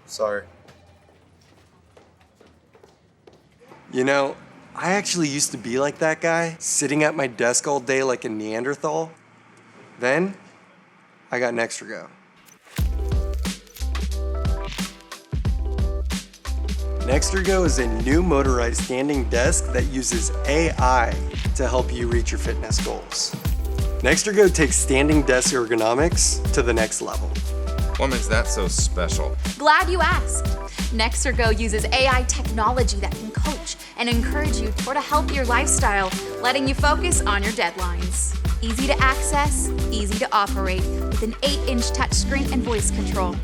Sorry. You know, I actually used to be like that guy, sitting at my desk all day like a Neanderthal. Then, I got NextErgo. NextErgo is a new motorized standing desk that uses AI to help you reach your fitness goals. NextErgo takes standing desk ergonomics to the next level. What makes that so special? Glad you asked. NextErgo uses AI technology that can coach and encourage you toward a healthier lifestyle, letting you focus on your deadlines. Easy to access, easy to operate, with an 8-inch touchscreen and voice control.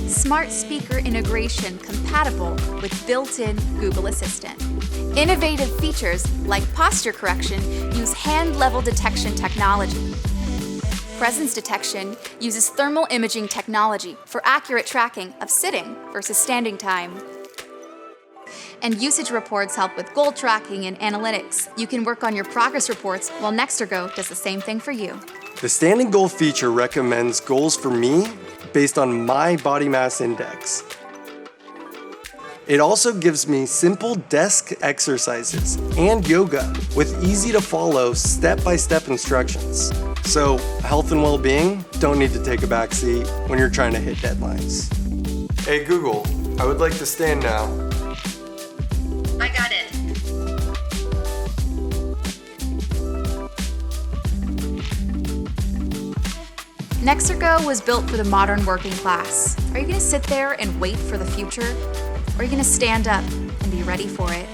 Smart speaker integration compatible with built-in Google Assistant. Innovative features like posture correction use hand-level detection technology. Presence detection uses thermal imaging technology for accurate tracking of sitting versus standing time. And usage reports help with goal tracking and analytics. You can work on your progress reports while NextErgo does the same thing for you. The standing goal feature recommends goals for me based on my body mass index. It also gives me simple desk exercises and yoga with easy to follow step-by-step instructions. So health and well-being don't need to take a back seat when you're trying to hit deadlines. Hey Google, I would like to stand now. I got it. NextErgo was built for the modern working class. Are you going to sit there and wait for the future? Or are you going to stand up and be ready for it?